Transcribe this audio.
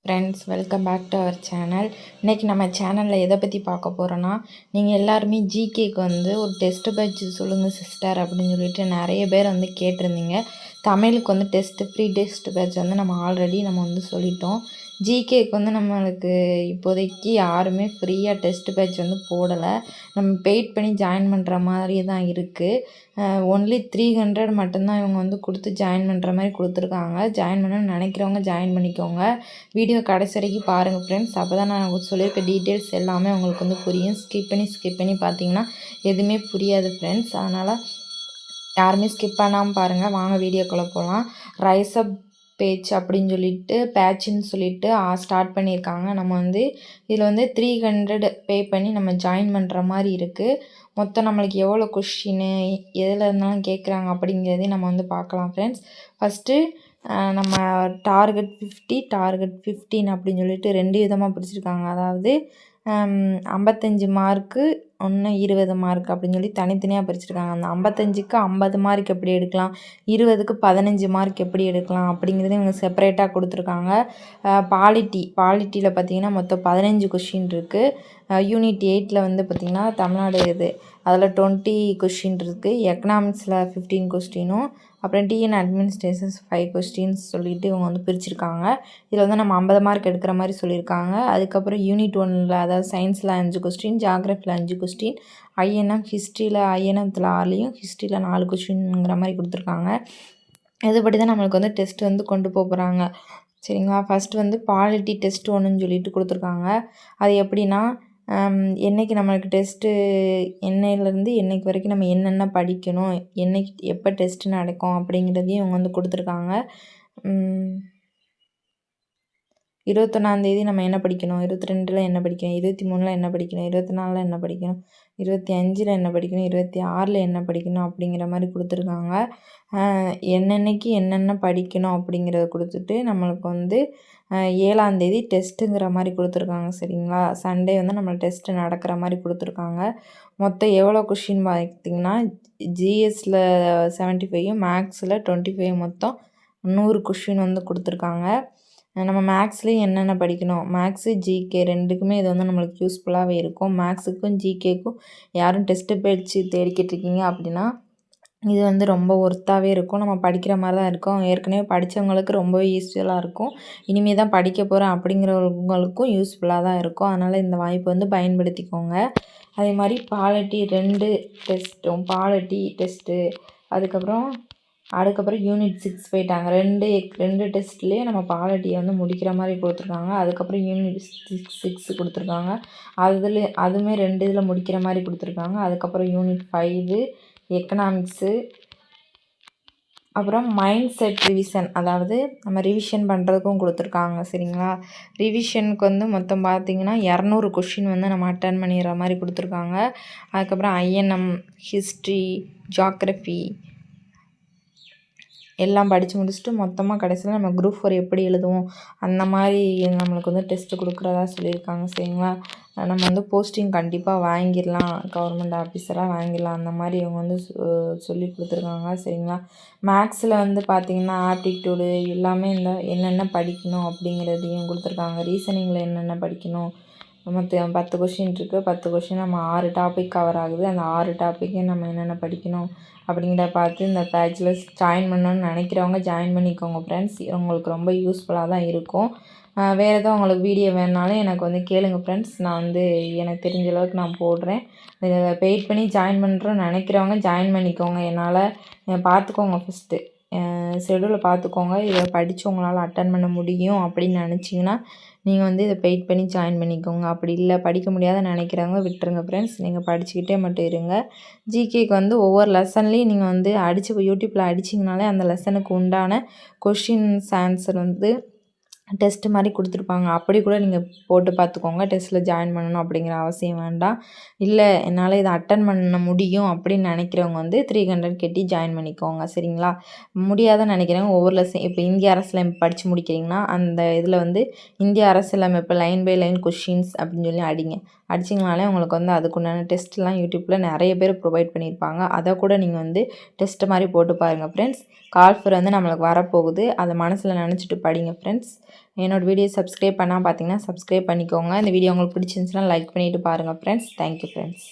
Friends, welcome back to our channel. இன்றைக்கி நம்ம சேனலில் எதை பற்றி பார்க்க போகிறோன்னா, நீங்கள் எல்லாருமே ஜிகேக்கு ஒரு டெஸ்ட்டு பேட்ச் சொல்லுங்கள் சிஸ்டர் அப்படின்னு சொல்லிட்டு நிறைய பேர் கேட்டிருந்தீங்க. தமிழுக்கு ஃப்ரீ டெஸ்ட் பேட்ச் நம்ம ஆல்ரெடி சொல்லிட்டோம். ஜிகேக்கு நம்மளுக்கு இப்போதைக்கு யாருமே ஃப்ரீயாக டெஸ்ட் பேட்ச் போடலை. நம்ம பெய்ட் பண்ணி ஜாயின் பண்ணுற மாதிரி தான் இருக்குது. ஒன்லி 300 மட்டும்தான் இவங்க கொடுத்து ஜாயின் பண்ணுற மாதிரி கொடுத்துருக்காங்க. ஜாயின் பண்ணணும்னு நினைக்கிறவங்க ஜாயின் பண்ணிக்கோங்க. வீடியோ கடைசி வரைக்கும் பாருங்கள் ஃப்ரெண்ட்ஸ். அப்போ தான் நான் சொல்லியிருக்க டீட்டெயில்ஸ் எல்லாமே உங்களுக்கு புரியும். ஸ்கிப் பண்ணி பார்த்தீங்கன்னா எதுவுமே புரியாது ஃப்ரெண்ட்ஸ். அதனால் யாருமே ஸ்கிப் பண்ணாமல் பாருங்கள். வாங்க வீடியோக்குள்ளே போகலாம். ரைஸ்அப் பேட்ச் அப்படின்னு சொல்லிட்டு பேட்சுன்னு சொல்லிட்டு ஸ்டார்ட் பண்ணியிருக்காங்க. நம்ம இதில் 300 பே பண்ணி நம்ம ஜாயின் பண்ணுற மாதிரி இருக்குது. மொத்தம் நம்மளுக்கு எவ்வளோ கொஷின்னு எதில் இருந்தாலும் கேட்குறாங்க அப்படிங்கிறதையும் நம்ம பார்க்கலாம் ஃப்ரெண்ட்ஸ். ஃபஸ்ட்டு நம்ம டார்கெட் 50 டார்கெட் 15 அப்படின்னு சொல்லிட்டு 2 விதமாக பிரிச்சுருக்காங்க. அதாவது 55 மார்க்கு 20 மார்க் அப்படின்னு சொல்லி தனித்தனியாக பிரிச்சுருக்காங்க. அந்த 55க்கு 50 மார்க் எப்படி எடுக்கலாம், 20க்கு 15 மார்க் எப்படி எடுக்கலாம் அப்படிங்கிறது இவங்க செப்பரேட்டாக கொடுத்துருக்காங்க. பாலிட்டியில் பார்த்திங்கன்னா மொத்தம் 15 கொஷின் இருக்குது. யூனிட் 8ல் பார்த்திங்கன்னா தமிழ்நாடு அதில் 20 கொஷின் இருக்குது. எக்கனாமிக்ஸில் 15 கொஸ்டினும் அப்புறம் டிஎன் அட்மினிஸ்ட்ரேஷன்ஸ் 5 கொஸ்டின்ஸ் சொல்லிட்டு இவங்க பிரிச்சுருக்காங்க. இதில் நம்ம 50 மார்க் எடுக்கிற மாதிரி சொல்லியிருக்காங்க. அதுக்கப்புறம் யூனிட் 1ல் அதாவது சயின்ஸில் 5 கொஸ்டின், ஜியாகிரஃபியில் 5 கொஸ்டின், ஐஎன்எம் ஹிஸ்ட்ரியில் ஐஎன்எம்த்தில் 6லையும் ஹிஸ்ட்ரியில் 4 கொஸ்டின்ங்கிற மாதிரி கொடுத்துருக்காங்க. இதுபடி தான் நம்மளுக்கு டெஸ்ட் கொண்டு போகிறாங்க. சரிங்களா. ஃபஸ்ட்டு பாலிட்டி டெஸ்ட் 1ன்னு சொல்லிட்டு கொடுத்துருக்காங்க. அது எப்படின்னா, என்றைக்கு நம்மளுக்கு டெஸ்ட்டு என்னையிலேருந்து என்றைக்கு வரைக்கும் நம்ம என்னென்ன படிக்கணும், எப்போ டெஸ்ட்டு நடக்கும் அப்படிங்கிறதையும் இவங்க கொடுத்துருக்காங்க. 21ஆந்தேதி நம்ம என்ன படிக்கணும், 22ல் என்ன படிக்கணும், 23ல் என்ன படிக்கணும், 24ல் என்ன படிக்கணும், 25ல் என்ன படிக்கணும், 26ல் என்ன படிக்கணும் அப்படிங்கிற மாதிரி கொடுத்துருக்காங்க. என்னென்னைக்கு என்னென்ன படிக்கணும் அப்படிங்கிறத கொடுத்துட்டு நம்மளுக்கு 7ஆந்தேதி டெஸ்ட்டுங்கிற மாதிரி கொடுத்துருக்காங்க. சரிங்களா. சண்டே நம்ம டெஸ்ட்டு நடக்கிற மாதிரி கொடுத்துருக்காங்க. மொத்தம் எவ்வளோ கொஷின் பார்த்திங்கன்னா, ஜிஎஸ்சில் 75, மேக்ஸில் 25, மொத்தம் 100 கொஷின் கொடுத்துருக்காங்க. நம்ம மேக்ஸ்லேயும் என்னென்ன படிக்கணும், மேக்ஸு ஜிகே ரெண்டுக்குமே இது நம்மளுக்கு யூஸ்ஃபுல்லாகவே இருக்கும். மேக்ஸுக்கும் ஜிகேக்கும் யாரும் டெஸ்ட்டு பேட்ச் தேடிக்கிட்டு இருக்கீங்க அப்படின்னா இது ரொம்ப ஒர்த்தாகவே இருக்கும். நம்ம படிக்கிற மாதிரி தான் இருக்கும். ஏற்கனவே படித்தவங்களுக்கு ரொம்பவே யூஸ்ஃபுல்லாக இருக்கும். இனிமேல் தான் படிக்க போகிறேன் அப்படிங்கிறவங்களுக்கும் யூஸ்ஃபுல்லாக தான் இருக்கும். அதனால் இந்த வாய்ப்பு பயன்படுத்திக்கோங்க. அதே மாதிரி பாலிட்டி 2 டெஸ்ட்டும், பாலிட்டி டெஸ்ட்டு, அதுக்கப்புறம் யூனிட் 6 போயிட்டாங்க. ரெண்டு டெஸ்ட்லேயே நம்ம பாலிட்டியை முடிக்கிற மாதிரி கொடுத்துருக்காங்க. அதுக்கப்புறம் யூனிட் 6 கொடுத்துருக்காங்க. அதுவுமே 2 இதில் முடிக்கிற மாதிரி கொடுத்துருக்காங்க. அதுக்கப்புறம் யூனிட் 5 எக்கனாமிக்ஸு, அப்புறம் மைண்ட் செட் ரிவிஷன், அதாவது நம்ம ரிவிஷன் பண்ணுறதுக்கும் கொடுத்துருக்காங்க. சரிங்களா. ரிவிஷனுக்கு மொத்தம் பார்த்திங்கன்னா 200 கொஷின் நம்ம அட்டன் பண்ணிடுற மாதிரி கொடுத்துருக்காங்க. அதுக்கப்புறம் ஐஎன்எம், ஹிஸ்ட்ரி, ஜியாகிரஃபி எல்லாம் படித்து முடிச்சுட்டு மொத்தமாக கடைசியில் நம்ம குரூப் 4 எப்படி எழுதுவோம் அந்த மாதிரி நம்மளுக்கு டெஸ்ட்டு கொடுக்குறதா சொல்லியிருக்காங்க. சரிங்களா. நம்ம போஸ்டிங் கண்டிப்பாக வாங்கிடலாம், கவர்மெண்ட் ஆஃபீஸராக வாங்கிடலாம், அந்த மாதிரி இவங்க சொல்லி கொடுத்துருக்காங்க. சரிங்களா. மேக்ஸில் பார்த்திங்கன்னா ஆப்டிடியூடு எல்லாமே என்னென்ன படிக்கணும் அப்படிங்கிறதையும் கொடுத்துருக்காங்க. ரீசனிங்கில் என்னென்ன படிக்கணும், மொத்தம் 10 கொஷின் இருக்குது. 10 கொஷின் நம்ம 6 டாபிக் கவர் ஆகுது. அந்த 6 டாப்பிக்கே நம்ம என்னென்ன படிக்கணும் அப்படிங்கிறத பார்த்து இந்த பேட்சில் ஜாயின் பண்ணணும்னு நினைக்கிறவங்க ஜாயின் பண்ணிக்கோங்க ஃப்ரெண்ட்ஸ். உங்களுக்கு ரொம்ப யூஸ்ஃபுல்லாக தான் இருக்கும். வேறு எதுவும் உங்களுக்கு வீடியோ வேணுனாலும் எனக்கு கேளுங்க ஃப்ரெண்ட்ஸ். நான் எனக்கு தெரிஞ்ச அளவுக்கு நான் போடுறேன். பெய்ட் பண்ணி ஜாயின் பண்ணுறோன்னு நினைக்கிறவங்க ஜாயின் பண்ணிக்கோங்க. என்னால் பார்த்துக்கோங்க ஃபஸ்ட்டு ஷெடியூலை பார்த்துக்கோங்க. இதை படித்து உங்களால் அட்டன் பண்ண முடியும் அப்படின்னு நினச்சிங்கன்னா நீங்கள் இதை பெய்ட் பண்ணி ஜாயின் பண்ணிக்கோங்க. அப்படி இல்லை படிக்க முடியாத நினைக்கிறவங்க விட்டுருங்க ஃப்ரெண்ட்ஸ். நீங்கள் படிச்சுக்கிட்டே மட்டும் இருங்க. ஜிகேக்கு ஒவ்வொரு லெசன்லேயும் நீங்கள் அடித்து யூடியூப்பில் அடிச்சிங்கனாலே அந்த லெசனுக்கு உண்டான கொஷின்ஸ் ஆன்சர் டெஸ்ட்டு மாதிரி கொடுத்துருப்பாங்க. அப்படி கூட நீங்கள் போட்டு பார்த்துக்கோங்க. டெஸ்ட்டில் ஜாயின் பண்ணணும் அப்படிங்கிற அவசியம் வேண்டாம். இல்லை என்னால் இதை அட்டன் பண்ண முடியும் அப்படின்னு நினைக்கிறவங்க 300 கட்டி ஜாயின் பண்ணிக்கோங்க. சரிங்களா. முடியாதுன்னு நினைக்கிறவங்க ஒவ்வொரு லெசன் இப்போ இந்திய அரசியலமைப்பு படித்து முடிக்கிறீங்கன்னா அந்த இதில் இந்திய அரசியலமைப்பு லைன் பை லைன் கொஷின்ஸ் அப்படின்னு சொல்லி அடிங்க. அடிச்சிங்கனாலே உங்களுக்கு வந்து அதுக்குண்டான டெஸ்ட்லாம் யூடியூப்பில் நிறைய பேர் ப்ரொவைட் பண்ணியிருப்பாங்க. அதை கூட நீங்கள் வந்து டெஸ்ட்டு மாதிரி போட்டு பாருங்கள் ஃப்ரெண்ட்ஸ். கால்ஃபர் வந்து நம்மளுக்கு வரப்போகுது, அதை மனசில் நினச்சிட்டு படிங்க ஃப்ரெண்ட்ஸ். என்னோடய வீடியோ சப்ஸ்கிரைப் பண்ணால் பார்த்தீங்கன்னா சப்ஸ்கிரைப் பண்ணிக்கோங்க. இந்த வீடியோ உங்களுக்கு பிடிச்சிருந்துச்சுன்னா லைக் பண்ணிவிட்டு பாருங்கள் ஃப்ரெண்ட்ஸ். Thank you friends.